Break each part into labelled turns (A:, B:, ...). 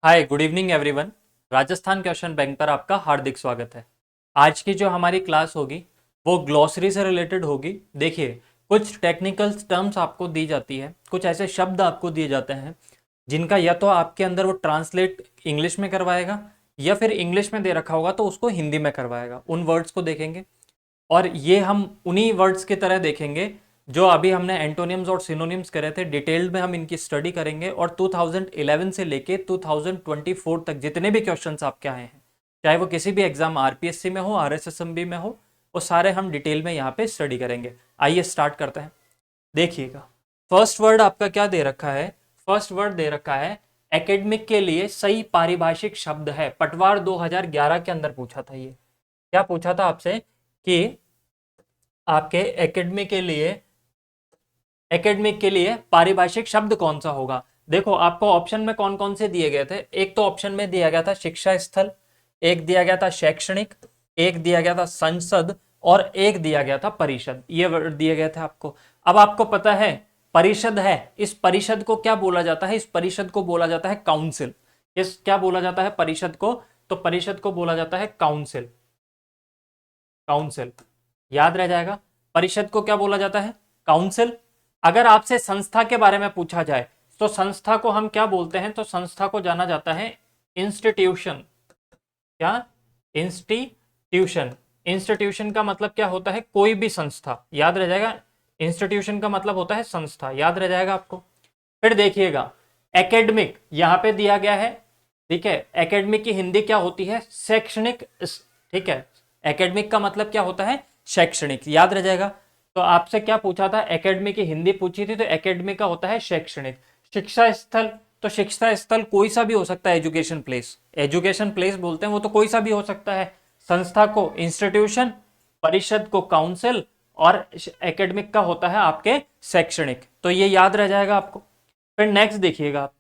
A: Hi good evening everyone. Rajasthan question bank पर आपका हार्दिक स्वागत है। आज की जो हमारी क्लास होगी वो ग्लॉसरी से रिलेटेड होगी। देखिए, कुछ टेक्निकल टर्म्स आपको दी जाती है, कुछ ऐसे शब्द आपको दिए जाते हैं जिनका या तो आपके अंदर वो ट्रांसलेट इंग्लिश में करवाएगा या फिर इंग्लिश में दे रखा होगा तो उसको हिंदी में करवाएगा। उन वर्ड्स को देखेंगे और ये हम उन्हीं वर्ड्स की तरह देखेंगे जो अभी हमने एंटोनिम्स और सिनोनिम्स करे थे। डिटेल्ड में हम इनकी स्टडी करेंगे और 2011 से लेके 2024 तक जितने भी क्वेश्चंस आपके आए हैं, चाहे वो किसी भी एग्जाम आरपीएससी में हो, आरएसएसएमबी में हो, वो सारे हम डिटेल में यहाँ पे स्टडी करेंगे। आइए स्टार्ट करते हैं। देखिएगा, फर्स्ट वर्ड आपका क्या दे रखा है। फर्स्ट वर्ड दे रखा है एकेडमिक के लिए सही पारिभाषिक शब्द है। पटवार 2011 के अंदर पूछा था। ये क्या पूछा था आपसे कि आपके एकेडमिक के लिए पारिभाषिक शब्द कौन सा होगा। देखो, आपको ऑप्शन में कौन कौन से दिए गए थे। एक तो ऑप्शन में दिया गया था शिक्षा स्थल, एक दिया गया था शैक्षणिक, एक दिया गया था संसद और एक दिया गया था परिषद। ये वर्ड दिए गए थे आपको। अब आपको पता है परिषद है, इस परिषद को क्या बोला जाता है। इस परिषद को बोला जाता है काउंसिल। इस क्या बोला जाता है परिषद को, तो परिषद को बोला जाता है काउंसिल। काउंसिल याद रह जाएगा। परिषद को क्या बोला जाता है, काउंसिल। अगर आपसे संस्था के बारे में पूछा जाए तो संस्था को हम क्या बोलते हैं, तो संस्था को जाना जाता है इंस्टीट्यूशन। क्या, इंस्टीट्यूशन। इंस्टीट्यूशन का मतलब क्या होता है, कोई भी संस्था। याद रह जाएगा, इंस्टीट्यूशन का मतलब होता है संस्था। याद रह जाएगा आपको। फिर देखिएगा, एकेडमिक यहां पे दिया गया है। ठीक है, एकेडमिक की हिंदी क्या होती है, शैक्षणिक। ठीक है, एकेडमिक का मतलब क्या होता है, शैक्षणिक। याद रह जाएगा। तो आपसे क्या पूछा था, एकेडमी की हिंदी पूछी थी, तो एकेडमी का होता है शैक्षणिक। शिक्षा स्थल, तो शिक्षा स्थल कोई सा भी हो सकता है। एजुकेशन प्लेस, एजुकेशन प्लेस बोलते हैं, वो तो कोई सा भी हो सकता है। संस्था को इंस्टीट्यूशन, परिषद को काउंसिल और एकेडमिक का होता है आपके शैक्षणिक। तो ये याद रह जाएगा आपको। फिर नेक्स्ट देखिएगा आप।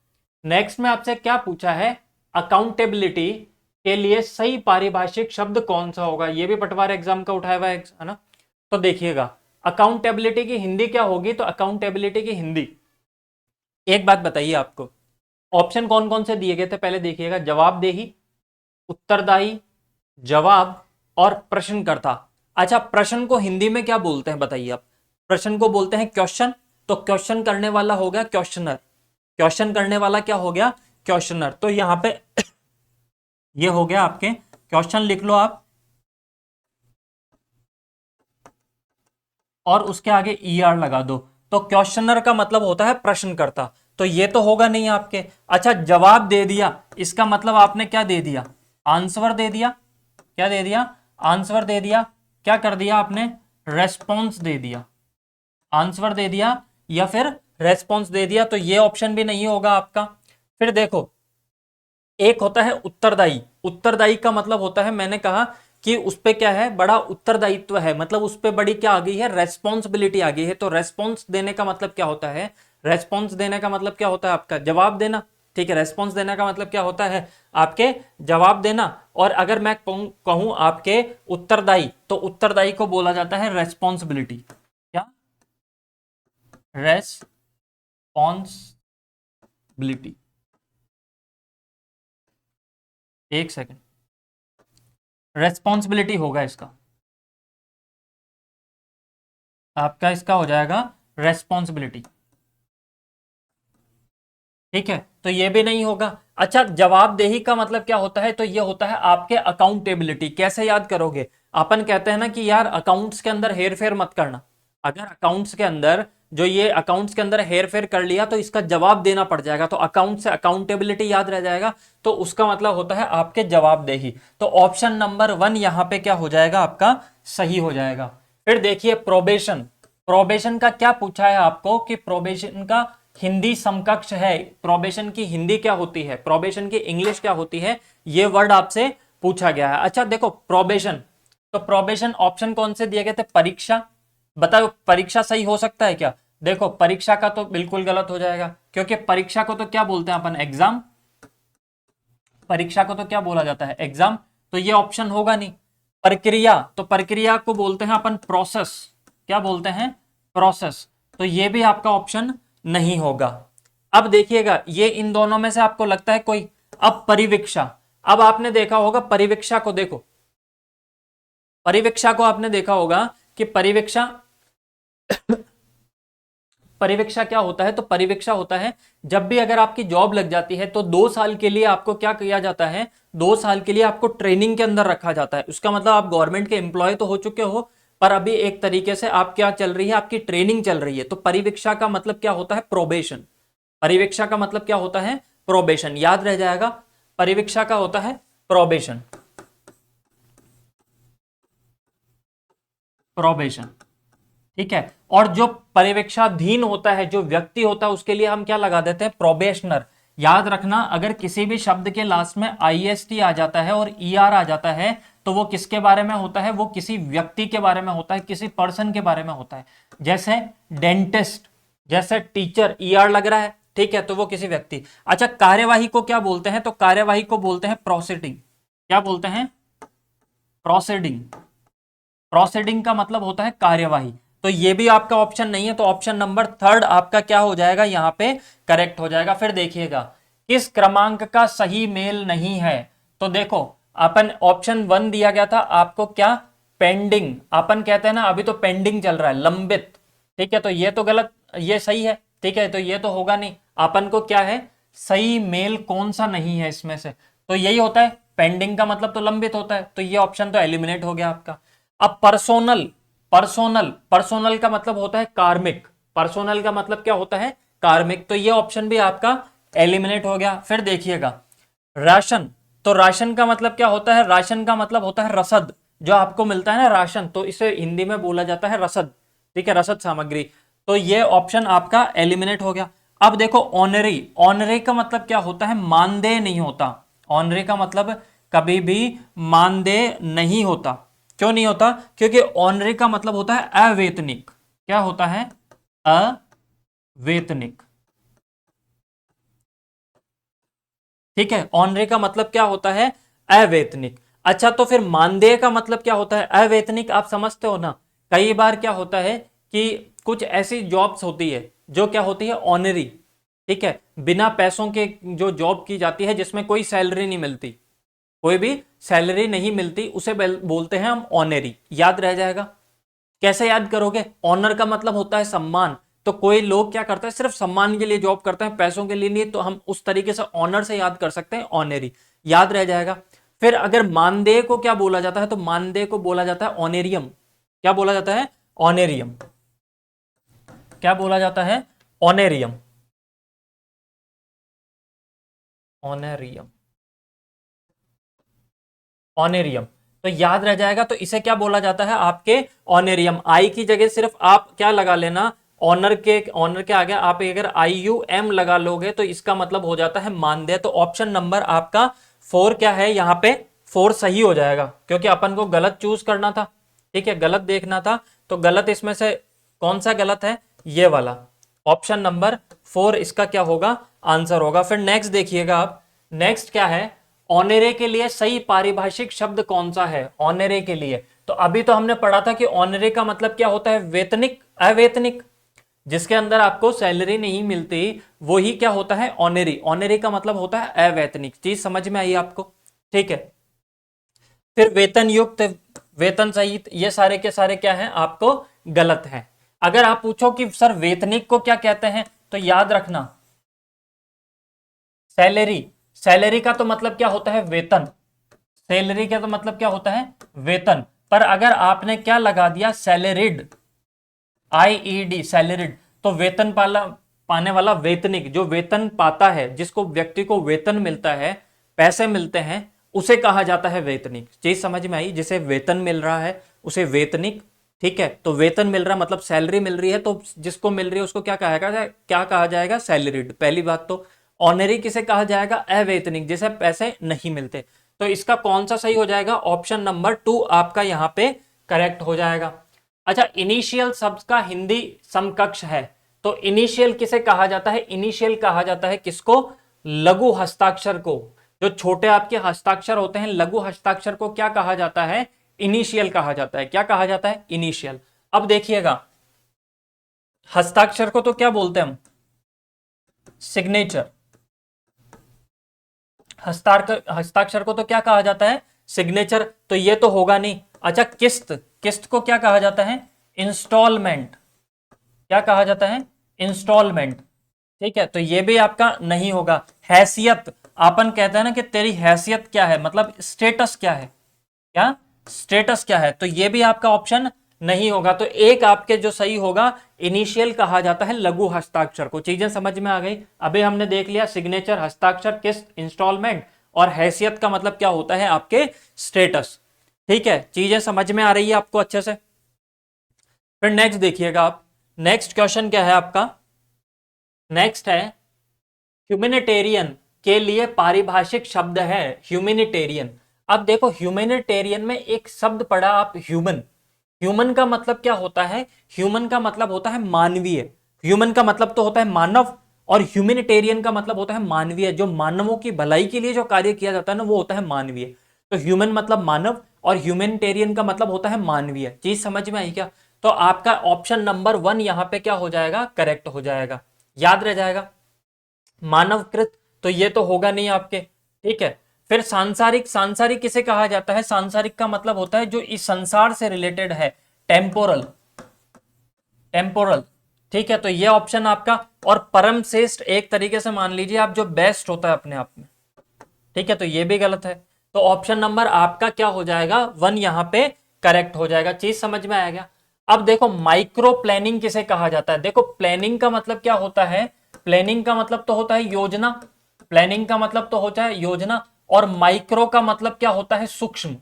A: नेक्स्ट में आपसे क्या पूछा है, अकाउंटेबिलिटी के लिए सही पारिभाषिक शब्द कौन सा होगा। ये भी पटवार एग्जाम का उठाया हुआ है ना। तो देखिएगा, अकाउंटेबिलिटी की हिंदी क्या होगी, तो अकाउंटेबिलिटी की हिंदी, एक बात बताइए आपको, ऑप्शन कौन कौन से दिए गए थे पहले देखिएगा। जवाबदेही, उत्तरदायी, जवाब और प्रश्नकर्ता। अच्छा, प्रश्न को हिंदी में क्या बोलते हैं बताइए आप। प्रश्न को बोलते हैं क्वेश्चन। तो क्वेश्चन करने वाला हो गया क्वेश्चनर। क्वेश्चन करने वाला क्या हो गया, क्वेश्चनर। तो यहां पे ये हो गया आपके क्वेश्चन, लिख लो आप और उसके आगे ईआर लगा दो। तो क्वेश्चनर का मतलब होता है प्रश्नकर्ता। तो ये तो होगा नहीं आपके। अच्छा, जवाब दे दिया, इसका मतलब आपने क्या दे दिया, आंसर दे दिया। क्या दे दिया, आंसर दे दिया। क्या कर दिया आपने, रेस्पॉन्स दे दिया। आंसर दे दिया या फिर रेस्पॉन्स दे दिया। तो ये ऑप्शन भी नहीं होगा आपका। फिर देखो, एक होता है उत्तरदायी। उत्तरदायी का मतलब होता है, मैंने कहा कि उस पे क्या है, बड़ा उत्तरदायित्व है, मतलब उस पे बड़ी क्या आ गई है, रेस्पॉन्सिबिलिटी आ गई है। तो रेस्पॉन्स देने का मतलब क्या होता है, रेस्पॉन्स देने का मतलब क्या होता है आपका, जवाब देना। ठीक है, रेस्पॉन्स देने का मतलब क्या होता है, आपके जवाब देना। और अगर मैं कहूं आपके उत्तरदायी, तो उत्तरदायी को बोला जाता है रेस्पॉन्सिबिलिटी। क्या, रेस्पॉन्सिबिलिटी। एक सेकेंड, रेस्पॉन्सिबिलिटी होगा इसका, आपका इसका हो जाएगा रेस्पॉन्सिबिलिटी। ठीक है, तो ये भी नहीं होगा। अच्छा, जवाबदेही का मतलब क्या होता है, तो ये होता है आपके अकाउंटेबिलिटी। कैसे याद करोगे, अपन कहते हैं ना कि यार अकाउंट्स के अंदर हेर फेर मत करना। अगर अकाउंट्स के अंदर, जो ये अकाउंट्स के अंदर हेर फेर कर लिया तो इसका जवाब देना पड़ जाएगा। तो अकाउंट से अकाउंटेबिलिटी याद रह जाएगा, तो उसका मतलब होता है आपके जवाबदेही। तो ऑप्शन नंबर 1 यहां पे क्या हो जाएगा आपका, सही हो जाएगा। फिर देखिए, प्रोबेशन। प्रोबेशन का क्या पूछा है आपको कि प्रोबेशन का हिंदी समकक्ष है, प्रोबेशन की हिंदी क्या होती है, प्रोबेशन की इंग्लिश क्या होती है, ये वर्ड आपसे पूछा गया है। अच्छा देखो, प्रोबेशन, तो प्रोबेशन ऑप्शन कौन से दिए गए थे, परीक्षा। बताओ, परीक्षा सही हो सकता है क्या। देखो, परीक्षा का तो बिल्कुल गलत हो जाएगा, क्योंकि परीक्षा को तो क्या बोलते हैं अपन, एग्जाम। परीक्षा को तो क्या बोला जाता है, एग्जाम। तो ये ऑप्शन होगा नहीं। प्रक्रिया, तो प्रक्रिया को बोलते हैं अपन प्रोसेस। क्या बोलते हैं, प्रोसेस। तो ये भी आपका ऑप्शन नहीं होगा। अब देखिएगा, ये इन दोनों में से आपको लगता है कोई, अब परिवीक्षा, अब आपने देखा होगा परिवीक्षा को, देखो परिवीक्षा को आपने देखा होगा कि परिवीक्षा परिवीक्षा क्या होता है, तो परिवीक्षा होता है जब भी अगर आपकी जॉब लग जाती है तो 2 साल के लिए आपको क्या किया जाता है, 2 साल के लिए आपको ट्रेनिंग के अंदर रखा जाता है। उसका मतलब आप गवर्नमेंट के एम्प्लॉय तो हो चुके हो, पर अभी एक तरीके से आप क्या चल रही है, आपकी ट्रेनिंग चल रही है। तो परिवीक्षा का मतलब क्या होता है, प्रोबेशन। परिवीक्षा का मतलब क्या होता है, प्रोबेशन, याद रह जाएगा। परिवीक्षा का होता है प्रोबेशन, प्रोबेशन, ठीक है। और जो पर्यवेक्षाधीन होता है, जो व्यक्ति होता है, उसके लिए हम क्या लगा देते हैं, प्रोबेशनर। याद रखना, अगर किसी भी शब्द के लास्ट में आईएसटी आ जाता है और ईआर आ जाता है तो वो किसके बारे में होता है, वो किसी व्यक्ति के बारे में होता है, किसी पर्सन के बारे में होता है। जैसे डेंटिस्ट, जैसे टीचर, ईआर लग रहा है, ठीक है, तो वो किसी व्यक्ति। अच्छा, कार्यवाही को क्या बोलते हैं, तो कार्यवाही को बोलते हैं प्रोसीडिंग। क्या बोलते हैं, प्रोसीडिंग। प्रोसीडिंग का मतलब होता है कार्यवाही। तो ये भी आपका ऑप्शन नहीं है, तो ऑप्शन नंबर 3 आपका क्या हो जाएगा, यहां पे करेक्ट हो जाएगा। फिर देखिएगा किस क्रमांक का सही मेल नहीं है, तो देखो अपन ऑप्शन 1 दिया गया था आपको, क्या, पेंडिंग। अपन कहते हैं ना अभी तो पेंडिंग चल रहा है, लंबित, ठीक है, तो ये तो गलत, ये सही है, ठीक है, तो ये तो होगा नहीं। अपन को क्या है, सही मेल कौन सा नहीं है इसमें से, तो यही होता है, पेंडिंग का मतलब तो लंबित होता है, तो ये ऑप्शन तो एलिमिनेट हो गया आपका। अब पर्सोनल, पर्सोनल का मतलब होता है कार्मिक, पर्सोनल का मतलब क्या होता है, कार्मिक, तो ये ऑप्शन भी आपका एलिमिनेट हो गया। फिर देखिएगा राशन, तो राशन का मतलब क्या होता है, राशन का मतलब होता है रसद, जो आपको मिलता है ना राशन, तो इसे हिंदी में बोला जाता है रसद, ठीक है, रसद सामग्री, तो ये ऑप्शन आपका एलिमिनेट हो गया। अब देखो ऑनरी, ऑनरी का मतलब क्या होता है, मानदेय नहीं होता। ऑनरी का मतलब कभी भी मानदेय नहीं होता। क्यों नहीं होता, क्योंकि ऑनरी का मतलब होता है अवेतनिक। क्या होता है, अवेतनिक, ठीक है, ऑनरी का मतलब क्या होता है, अवेतनिक। अच्छा, तो फिर मानदेय का मतलब क्या होता है, अवेतनिक, आप समझते हो ना। कई बार क्या होता है कि कुछ ऐसी जॉब्स होती है जो क्या होती है, ऑनरी, ठीक है, बिना पैसों के जो जॉब की जाती है, जिसमें कोई सैलरी नहीं मिलती, कोई भी सैलरी नहीं मिलती, उसे बोलते हैं हम ऑनरी। याद रह जाएगा। कैसे याद करोगे, ऑनर का मतलब होता है सम्मान, तो कोई लोग क्या करते हैं, सिर्फ सम्मान के लिए जॉब करते हैं, पैसों के लिए नहीं, तो हम उस तरीके से ऑनर से याद कर सकते हैं, ऑनरी, याद रह जाएगा। फिर अगर मानदेय को क्या बोला जाता है, तो मानदेय को बोला जाता है ऑनेरियम। क्या बोला जाता है, ऑनेरियम। क्या बोला जाता है, ऑनेरियम, ऑनेरियम, ऑनेरियम, तो याद रह जाएगा। तो इसे क्या बोला जाता है, आपके ऑनेरियम। आई की जगह सिर्फ आप क्या लगा लेना, ऑनर के आगे आप अगर IUM लगा लोगे तो इसका मतलब हो जाता है मानदेय। तो ऑप्शन नंबर आपका 4 क्या है, यहां पे 4 सही हो जाएगा, क्योंकि अपन को गलत चूज करना था, ठीक है, गलत देखना था। तो गलत इसमें से कौन सा गलत है, ये वाला, ऑप्शन नंबर 4 इसका क्या होगा, आंसर होगा। फिर नेक्स्ट देखिएगा आप, नेक्स्ट क्या है, ऑनरे के लिए सही पारिभाषिक शब्द कौन सा है, ऑनरे के लिए। तो अभी तो हमने पढ़ा था कि ऑनरे का मतलब क्या होता है, वेतनिक, अवेतनिक, जिसके अंदर आपको सैलरी नहीं मिलती, वो ही क्या होता है, ऑनरी। ऑनरी का मतलब होता है अवैतनिक। चीज समझ में आई आपको, ठीक है। फिर वेतन युक्त, वेतन सहित, ये सारे के सारे क्या है, आपको गलत है। अगर आप पूछो कि सर वेतनिक को क्या कहते हैं, तो याद रखना सैलरी, सैलरी का तो मतलब क्या होता है, वेतन, सैलरी का तो मतलब क्या होता है, वेतन। पर अगर आपने क्या लगा दिया, सैलरीड, IED, सैलरीड, तो वेतन पाला पाने वाला वेतनिक, जो वेतन पाता है, जिसको व्यक्ति को वेतन मिलता है, पैसे मिलते हैं, उसे कहा जाता है वेतनिक। चीज समझ में आई, जिसे वेतन मिल रहा है उसे वेतनिक, ठीक है, तो वेतन मिल रहा मतलब सैलरी मिल रही है, तो जिसको मिल रही है उसको क्या कहा जाएगा, सैलरीड। पहली बात तो ऑनरी किसे कहा जाएगा, अवेतनिक, जिसे पैसे नहीं मिलते। तो इसका कौन सा सही हो जाएगा, ऑप्शन नंबर 2 आपका यहां पे करेक्ट हो जाएगा। अच्छा, इनिशियल शब्द का हिंदी समकक्ष है, तो इनिशियल किसे कहा जाता है, इनिशियल कहा जाता है किसको, लघु हस्ताक्षर को। जो छोटे आपके हस्ताक्षर होते हैं, लघु हस्ताक्षर को क्या कहा जाता है, इनिशियल कहा जाता है। क्या कहा जाता है, इनिशियल। अब देखिएगा, हस्ताक्षर को तो क्या बोलते हैं हम, सिग्नेचर, हस्ताक्षर को तो क्या कहा जाता है? सिग्नेचर। तो ये तो होगा नहीं। अच्छा, किस्त, किस्त को क्या कहा जाता है? इंस्टॉलमेंट। क्या कहा जाता है? इंस्टॉलमेंट। ठीक है, तो ये भी आपका नहीं होगा। हैसियत, अपन कहते हैं ना कि तेरी हैसियत क्या है, मतलब स्टेटस क्या है, क्या स्टेटस क्या है, तो ये भी आपका ऑप्शन नहीं होगा। तो एक आपके जो सही होगा, इनिशियल कहा जाता है लघु हस्ताक्षर को। चीजें समझ में आ गई? अभी हमने देख लिया सिग्नेचर, हस्ताक्षर, किस्त, इंस्टॉलमेंट, और हैसियत का मतलब क्या होता है आपके? स्टेटस। ठीक है, चीजें समझ में आ रही है आपको अच्छे से? फिर नेक्स्ट देखिएगा आप, नेक्स्ट क्वेश्चन क्या है आपका? नेक्स्ट है ह्यूमैनिटेरियन के लिए पारिभाषिक शब्द है ह्यूमैनिटेरियन। अब देखो, ह्यूमैनिटेरियन में एक शब्द पढ़ा आप, ह्यूमन। ह्यूमन का मतलब क्या होता है? ह्यूमन का मतलब होता है मानवीय। ह्यूमन का मतलब तो होता है मानव, और ह्यूमैनिटेरियन का मतलब होता है मानवीय। जो मानवों की भलाई के लिए जो कार्य किया जाता है ना, वो होता है मानवीय। तो ह्यूमन मतलब मानव, और ह्यूमैनिटेरियन का मतलब होता है मानवीय। चीज समझ में आई क्या? तो आपका ऑप्शन नंबर 1 यहां पे क्या हो जाएगा? करेक्ट हो जाएगा, याद रह जाएगा। मानवकृत, तो ये तो होगा नहीं आपके। ठीक है, फिर सांसारिक, सांसारिक किसे कहा जाता है? सांसारिक का मतलब होता है जो इस संसार से रिलेटेड है, टेम्पोरल, टेम्पोरल। ठीक है, तो ये ऑप्शन आपका। और परम श्रेष्ठ एक तरीके से मान लीजिए आप, जो बेस्ट होता है अपने आप में। ठीक है, तो ये भी गलत है। तो ऑप्शन नंबर आपका क्या हो जाएगा? 1 यहां पे करेक्ट हो जाएगा। चीज समझ में आएगा? अब देखो, माइक्रो प्लानिंग किसे कहा जाता है? देखो, प्लानिंग का मतलब क्या होता है? प्लानिंग का मतलब तो होता है योजना। प्लानिंग का मतलब तो होता है योजना। और माइक्रो का मतलब क्या होता है? सूक्ष्म।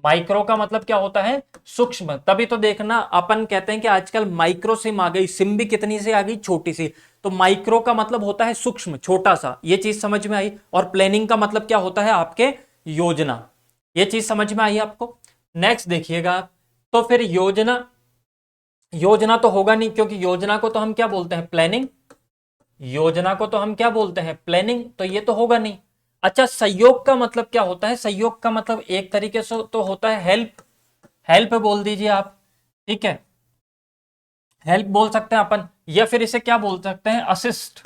A: माइक्रो का मतलब क्या होता है? सूक्ष्म। तभी तो देखना, अपन कहते हैं कि आजकल माइक्रो सिम आ गई, सिम भी कितनी सी आ गई? छोटी सी। तो माइक्रो का मतलब होता है सूक्ष्म, छोटा सा। ये चीज समझ में आई? और प्लानिंग का मतलब क्या होता है आपके? योजना। ये चीज समझ में आई आपको? नेक्स्ट देखिएगा आप। तो फिर योजना, योजना तो होगा नहीं, क्योंकि योजना को तो हम क्या बोलते हैं? प्लानिंग। योजना को तो हम क्या बोलते हैं? प्लानिंग। तो ये तो होगा नहीं। अच्छा, सहयोग का मतलब क्या होता है? सहयोग का मतलब एक तरीके से तो होता है हेल्प। हेल्प बोल दीजिए आप। ठीक है, हेल्प बोल सकते हैं अपन, या फिर इसे क्या बोल सकते हैं? असिस्ट।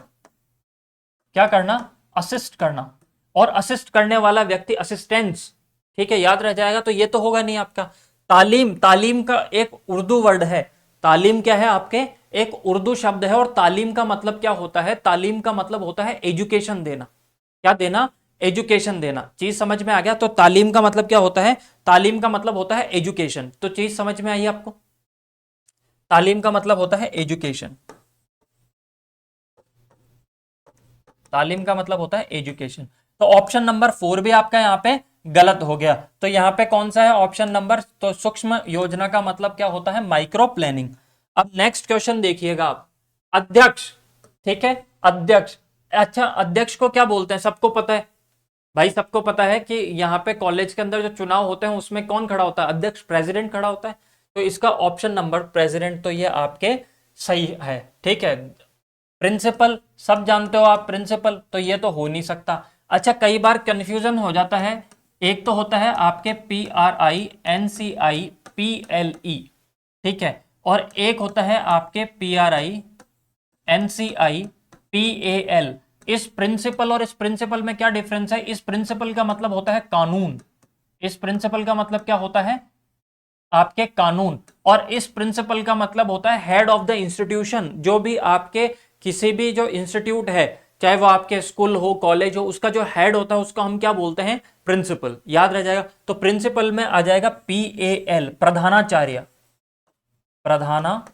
A: क्या करना? असिस्ट करना। और असिस्ट करने वाला व्यक्ति असिस्टेंस। ठीक है, याद रह जाएगा। तो ये तो होगा नहीं आपका। तालीम, तालीम का एक उर्दू वर्ड है। तालीम क्या है आपके? एक उर्दू शब्द है। और तालीम का मतलब क्या होता है? तालीम का मतलब होता है एजुकेशन देना। क्या देना? एजुकेशन देना। चीज समझ में आ गया? तो तालीम का मतलब क्या होता है? तालीम का मतलब होता है एजुकेशन। तो चीज समझ में आई आपको? तालीम का मतलब होता है एजुकेशन। तालीम का मतलब होता है एजुकेशन। तो ऑप्शन नंबर 4 भी आपका यहाँ पे गलत हो गया। तो यहाँ पे कौन सा है ऑप्शन नंबर? तो सूक्ष्म योजना का मतलब क्या होता है? Micro planning. अब नेक्स्ट क्वेश्चन देखिएगा आप। अध्यक्ष। ठीक है, अध्यक्ष। अच्छा, अध्यक्ष को क्या बोलते हैं? सबको पता है भाई, सबको पता है कि यहाँ पे कॉलेज के अंदर जो चुनाव होते हैं उसमें कौन खड़ा होता है? अध्यक्ष, प्रेसिडेंट खड़ा होता है। तो इसका ऑप्शन नंबर प्रेसिडेंट, तो ये आपके सही है। ठीक है, प्रिंसिपल सब जानते हो आप, प्रिंसिपल, तो ये तो हो नहीं सकता। अच्छा, कई बार कंफ्यूजन हो जाता है। एक तो होता है आपके PRINCIPLE। ठीक है, और एक होता है आपके PRINCIPAL। इस प्रिंसिपल और इस प्रिंसिपल में क्या डिफरेंस है? इस प्रिंसिपल का मतलब होता है कानून। इस प्रिंसिपल का मतलब क्या होता है? आपके कानून। और इस प्रिंसिपल का मतलब होता है हेड ऑफ द इंस्टीट्यूशन। जो भी आपके किसी भी जो इंस्टीट्यूट है, चाहे वो आपके स्कूल हो, कॉलेज हो, उसका जो हेड होता है उसको हम क्या बोलते हैं? प्रिंसिपल। याद रह जाएगा। तो प्रिंसिपल में आ जाएगा PAL, प्रधानाचार्य। प्रधाना,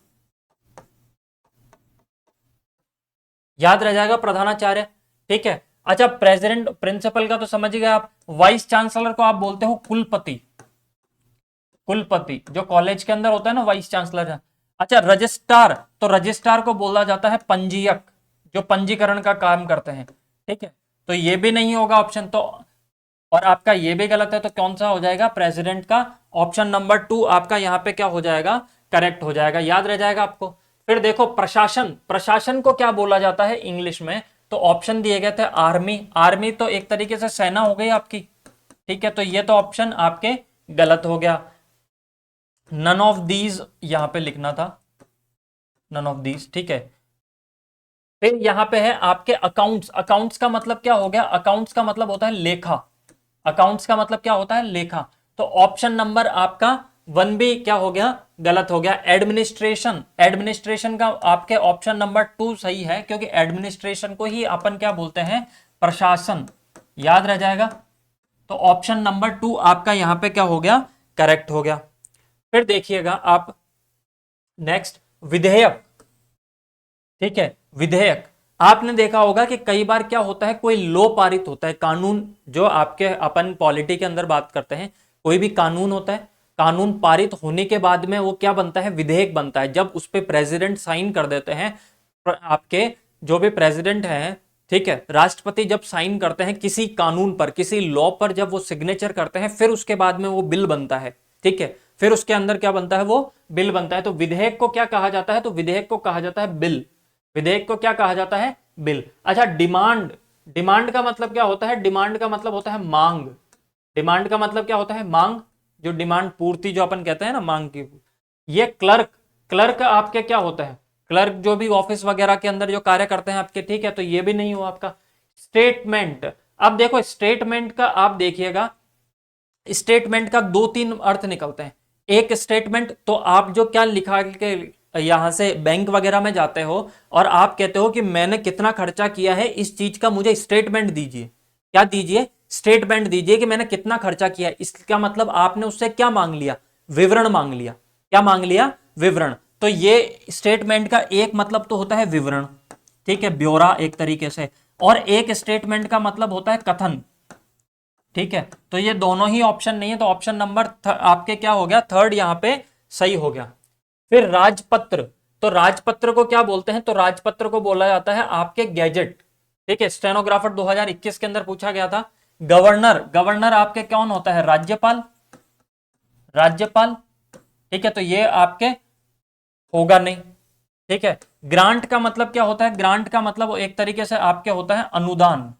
A: याद रह जाएगा, प्रधानाचार्य। ठीक है। अच्छा, प्रेसिडेंट, प्रिंसिपल का तो समझ गए आप। वाइस चांसलर को आप बोलते हो कुलपति। कुलपति जो कॉलेज के अंदर होता है ना, वाइस चांसलर। अच्छा, रजिस्ट्रार, तो रजिस्ट्रार को बोला जाता है पंजीयक, जो पंजीकरण का काम करते हैं। ठीक है, तो ये भी नहीं होगा ऑप्शन तो। और आपका ये भी गलत है। तो कौन सा हो जाएगा? प्रेसिडेंट का ऑप्शन नंबर 2 आपका यहाँ पे क्या हो जाएगा? करेक्ट हो जाएगा, याद रह जाएगा आपको। फिर देखो, प्रशासन, प्रशासन को क्या बोला जाता है इंग्लिश में? तो ऑप्शन दिए गए थे आर्मी। आर्मी तो एक तरीके से सेना हो गई आपकी। ठीक है, तो ये तो ऑप्शन आपके गलत हो गया। नन ऑफ दीज यहां पे लिखना था, नन ऑफ दीज। ठीक है, फिर यहाँ पे है आपके अकाउंट्स। अकाउंट्स का मतलब क्या हो गया? अकाउंट्स का मतलब होता है लेखा। अकाउंट्स का मतलब क्या होता है? लेखा। तो ऑप्शन नंबर आपका 1 भी क्या हो गया? गलत हो गया। एडमिनिस्ट्रेशन, एडमिनिस्ट्रेशन का आपके ऑप्शन नंबर 2 सही है, क्योंकि एडमिनिस्ट्रेशन को ही अपन क्या बोलते हैं? प्रशासन। याद रह जाएगा। तो ऑप्शन नंबर 2 आपका यहां पे क्या हो गया? करेक्ट हो गया। फिर देखिएगा आप नेक्स्ट, विधेयक। ठीक है, विधेयक। आपने देखा होगा कि कई बार क्या होता है, कोई लॉ पारित होता है, कानून, जो आपके अपन पॉलिटी के अंदर बात करते हैं, कोई भी कानून होता है, कानून पारित होने के बाद में वो क्या बनता है? विधेयक बनता है। जब उस पे प्रेसिडेंट साइन कर देते हैं, आपके जो भी प्रेसिडेंट हैं, ठीक है, राष्ट्रपति जब साइन करते हैं किसी कानून पर, किसी लॉ पर, जब वो सिग्नेचर करते हैं, फिर उसके बाद में वो बिल बनता है। ठीक है, फिर उसके अंदर क्या बनता है? वो बिल बनता है। तो विधेयक को क्या कहा जाता है? तो विधेयक को कहा जाता है बिल। विधेयक को क्या कहा जाता है? बिल। अच्छा, डिमांड। डिमांड का मतलब क्या होता है? डिमांड का मतलब होता है मांग। डिमांड का मतलब क्या होता है? मांग। जो डिमांड पूर्ति जो अपन कहते हैं ना, मांग की। ये क्लर्क। क्लर्क आपके क्या होता है? क्लर्क जो भी ऑफिस वगैरह के अंदर जो कार्य करते हैं आपके, ठीक है, तो ये भी नहीं हुआ आपका। स्टेटमेंट। अब देखो स्टेटमेंट का आप देखिएगा, स्टेटमेंट का 2-3 अर्थ निकलते हैं। एक स्टेटमेंट तो आप जो क्या लिखा के यहां से बैंक वगैरह में जाते हो और आप कहते हो कि मैंने कितना खर्चा किया है इस चीज का, मुझे स्टेटमेंट दीजिए। क्या दीजिए? स्टेटमेंट दीजिए कि मैंने कितना खर्चा किया। इसका मतलब आपने उससे क्या मांग लिया? विवरण मांग लिया। क्या मांग लिया? विवरण। तो ये स्टेटमेंट का एक मतलब तो होता है विवरण, ठीक है, ब्यौरा एक तरीके से। और एक स्टेटमेंट का मतलब होता है कथन। ठीक है, तो ये दोनों ही ऑप्शन नहीं है, तो ऑप्शन नंबर आपके क्या हो गया? थर्ड यहां पे सही हो गया। फिर राजपत्र। तो राजपत्र को क्या बोलते हैं? तो राजपत्र को बोला जाता है आपके गैजेट। ठीक है, स्टेनोग्राफर 2021 के अंदर पूछा गया था। गवर्नर। गवर्नर आपके कौन होता है? राज्यपाल। राज्यपाल। ठीक है, तो ये आपके होगा नहीं। ठीक है, ग्रांट का मतलब क्या होता है? ग्रांट का मतलब एक तरीके से आपके होता है अनुदान।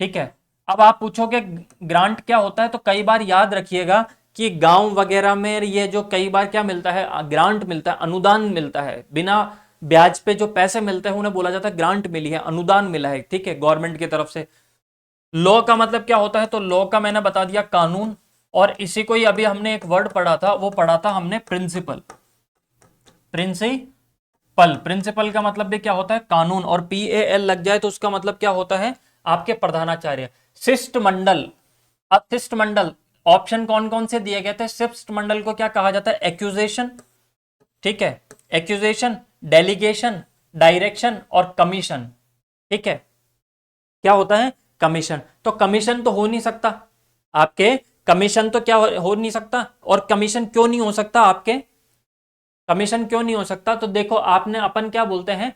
A: ठीक है, अब आप पूछोगे ग्रांट क्या होता है, तो कई बार याद रखिएगा कि गांव वगैरह में ये जो कई बार क्या मिलता है? ग्रांट मिलता है, अनुदान मिलता है, बिना ब्याज पे जो पैसे मिलते हैं उन्हें बोला जाता है ग्रांट मिली है, अनुदान मिला है। ठीक है, गवर्नमेंट की तरफ से। लॉ का मतलब क्या होता है? तो लॉ का मैंने बता दिया, कानून। और इसी को ही अभी हमने एक वर्ड पढ़ा था, वो पढ़ा था हमने प्रिंसिपल। प्रिंसिपल। प्रिंसिपल का मतलब भी क्या होता है? कानून। और PAL लग जाए तो उसका मतलब क्या होता है? आपके प्रधानाचार्य। शिष्टमंडल। अब शिष्टमंडल ऑप्शन कौन कौन से दिए गए थे? शिष्टमंडल को क्या कहा जाता है? एक्यूजेशन। ठीक है, एक्यूजेशन, डेलीगेशन, डायरेक्शन और कमीशन। ठीक है, क्या होता है? कमीशन। तो कमीशन तो हो नहीं सकता आपके। कमीशन तो क्या हो नहीं सकता। और कमीशन क्यों नहीं हो सकता आपके? कमीशन क्यों नहीं हो सकता? तो देखो, आपने अपन क्या बोलते हैं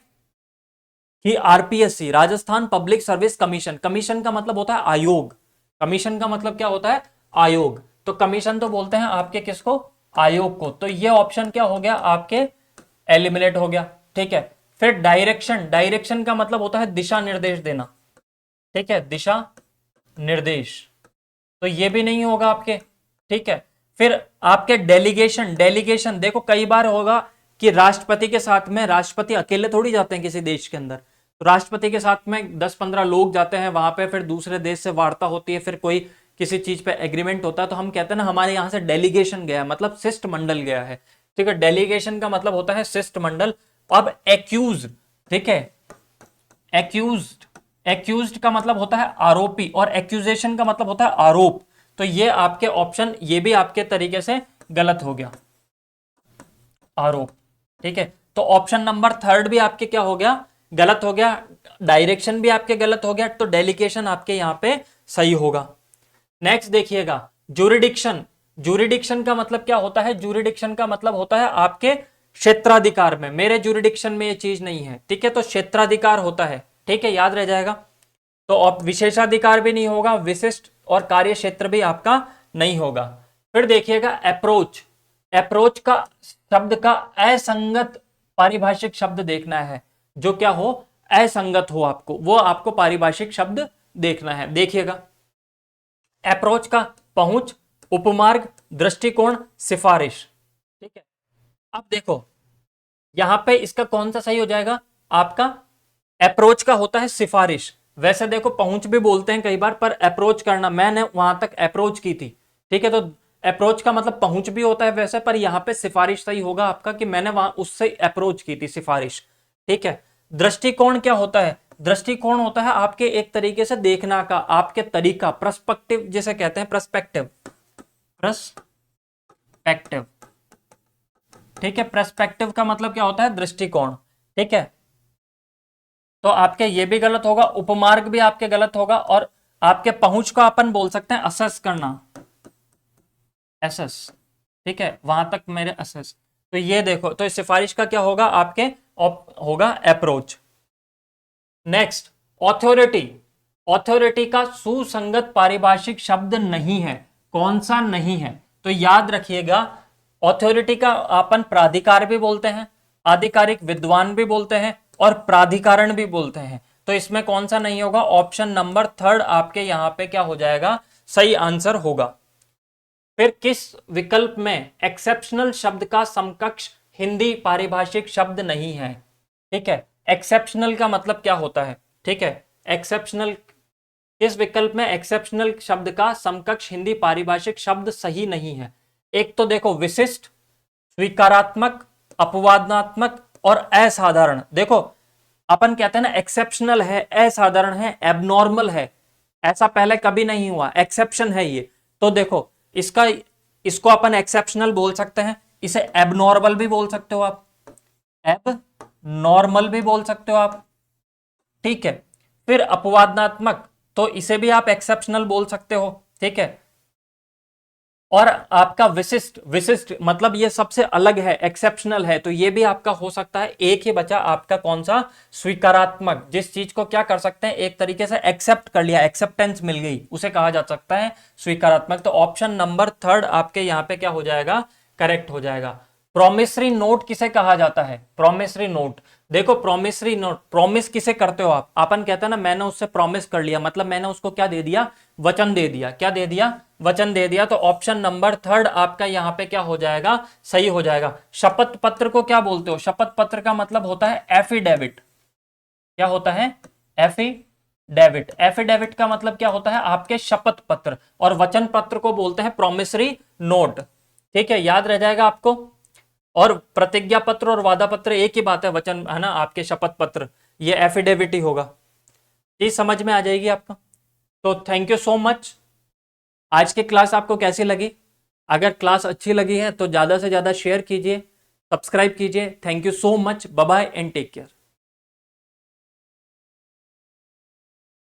A: कि RPSC, Rajasthan public service commission. Commission का मतलब होता है आयोग। कमीशन का मतलब क्या होता है? आयोग। तो कमीशन तो बोलते हैं आपके किसको? आयोग को। तो ये ऑप्शन क्या हो गया आपके? एलिमिनेट हो गया। ठीक है, फिर डायरेक्शन। डायरेक्शन का मतलब होता है दिशा निर्देश देना। ठीक है, दिशा निर्देश। तो ये भी नहीं होगा आपके। ठीक है, फिर आपके डेलीगेशन। डेलीगेशन देखो कई बार होगा कि राष्ट्रपति के साथ में, राष्ट्रपति अकेले थोड़ी जाते हैं किसी देश के अंदर, तो राष्ट्रपति के साथ में 10-15 लोग जाते हैं वहां पे, फिर दूसरे देश से वार्ता होती है, फिर कोई किसी चीज पे एग्रीमेंट होता है, तो हम कहते हैं ना हमारे यहां से डेलीगेशन गया, मतलब शिष्टमंडल गया है। ठीक है, डेलीगेशन का मतलब होता है शिष्टमंडल। अब एक्यूज। ठीक है, एक्यूज्ड। एक्यूज्ड का मतलब होता है आरोपी, और एक्यूजेशन का मतलब होता है आरोप। तो ये आपके ऑप्शन, ये भी आपके तरीके से गलत हो गया, आरोप। ठीक है, तो ऑप्शन नंबर थर्ड भी आपके क्या हो गया? गलत हो गया। डायरेक्शन भी आपके गलत हो गया, तो डेलीगेशन आपके यहां पे सही होगा। नेक्स्ट देखिएगा, जुरिडिक्शन। जुरिडिक्शन का मतलब क्या होता है? जुरिडिक्शन का मतलब होता है आपके क्षेत्राधिकार में। मेरे जुरिडिक्शन में ये चीज नहीं है, ठीक है, तो क्षेत्राधिकार होता है। ठीक है, याद रह जाएगा। तो अब विशेषाधिकार भी नहीं होगा, विशिष्ट और कार्य क्षेत्र भी आपका नहीं होगा। फिर देखिएगा अप्रोच। अप्रोच का शब्द का असंगत पारिभाषिक शब्द देखना है, जो क्या हो? असंगत हो, आपको वो आपको पारिभाषिक शब्द देखना है। देखिएगा, अप्रोच का पहुंच, उपमार्ग, दृष्टिकोण, सिफारिश। ठीक है, अब देखो यहां पे इसका कौन सा सही हो जाएगा आपका? अप्रोच का होता है सिफारिश। वैसे देखो पहुंच भी बोलते हैं कई बार, पर अप्रोच करना, मैंने वहां तक अप्रोच की थी, ठीक है, तो अप्रोच का मतलब पहुंच भी होता है वैसे, पर यहां पे सिफारिश सही होगा आपका कि मैंने वहां उससे अप्रोच की थी, सिफारिश, ठीक है। दृष्टिकोण क्या होता है? दृष्टिकोण होता है आपके एक तरीके से देखना का, आपके तरीका, पर्सपेक्टिव जिसे कहते हैं, पर्सपेक्टिव, पर्सपेक्टिव, ठीक है। पर्सपेक्टिव का मतलब क्या होता है? दृष्टिकोण, ठीक है। तो आपके ये भी गलत होगा, उपमार्ग भी आपके गलत होगा, और आपके पहुंच को अपन बोल सकते हैं असेस करना, एसेस, ठीक है, वहां तक मेरे असेस। तो ये देखो, तो इस सिफारिश का क्या होगा आपके? होगा अप्रोच। Next, authority. ऑथोरिटी का सुसंगत पारिभाषिक शब्द नहीं है। कौन सा नहीं है? तो याद रखिएगा, ऑथोरिटी का अपन प्राधिकार भी बोलते हैं, आधिकारिक विद्वान भी बोलते हैं, और प्राधिकरण भी बोलते हैं। तो इसमें कौन सा नहीं होगा? ऑप्शन नंबर थर्ड आपके यहां पे क्या हो जाएगा? सही आंसर होगा। फिर किस विकल्प में एक्सेप्शनल शब्द का समकक्ष हिंदी पारिभाषिक शब्द नहीं है? ठीक है, एक्सेप्शनल का मतलब क्या होता है? ठीक है, एक्सेप्शनल, किस विकल्प में एक्सेप्शनल शब्द का समकक्ष हिंदी पारिभाषिक शब्द सही नहीं है? एक तो देखो, विशिष्ट, स्वीकारात्मक, अपवादनात्मक और असाधारण। देखो अपन कहते हैं ना, एक्सेप्शनल है, असाधारण है, एबनॉर्मल है, ऐसा पहले कभी नहीं हुआ, एक्सेप्शन है ये। तो देखो इसका, इसको अपन एक्सेप्शनल बोल सकते हैं, इसे एबनॉर्मल भी बोल सकते हो आप, एब नॉर्मल भी बोल सकते हो आप, ठीक है। फिर अपवादनात्मक, तो इसे भी आप एक्सेप्शनल बोल सकते हो, ठीक है। और आपका विशिष्ट, विशिष्ट मतलब ये सबसे अलग है, एक्सेप्शनल है, तो ये भी आपका हो सकता है। एक ही बचा आपका, कौन सा? स्वीकारात्मक, जिस चीज को क्या कर सकते हैं, एक तरीके से एक्सेप्ट कर लिया, एक्सेप्टेंस मिल गई, उसे कहा जा सकता है स्वीकारात्मक। तो ऑप्शन नंबर थर्ड आपके यहाँ पे क्या हो जाएगा? करेक्ट हो जाएगा। प्रोमिसरी नोट किसे कहा जाता है? प्रोमिसरी नोट, देखो प्रोमिसरी नोट, प्रॉमिस किसे करते हो आप? अपन कहते हैं ना, मैंने उससे प्रॉमिस कर लिया, मतलब मैंने उसको क्या दे दिया? वचन दे दिया। क्या दे दिया? वचन दे दिया। तो ऑप्शन नंबर थर्ड आपका यहां पे क्या हो जाएगा? सही हो जाएगा। शपथ पत्र को क्या बोलते हो? शपथ पत्र का मतलब होता है एफिडेविट। क्या होता है? एफिडेविट। एफिडेविट का मतलब क्या होता है? आपके शपथ पत्र। और वचन पत्र को बोलते हैं प्रॉमिसरी नोट, ठीक है, याद रह जाएगा आपको। और प्रतिज्ञा पत्र और वादा पत्र एक ही बात है, वचन है ना, आपके शपथ पत्र, ये एफिडेविट ही होगा। चीज समझ में आ जाएगी आपको। तो थैंक यू सो मच। आज की क्लास आपको कैसी लगी? अगर क्लास अच्छी लगी है तो ज्यादा से ज्यादा शेयर कीजिए, सब्सक्राइब कीजिए। Thank you so much, bye bye and take care.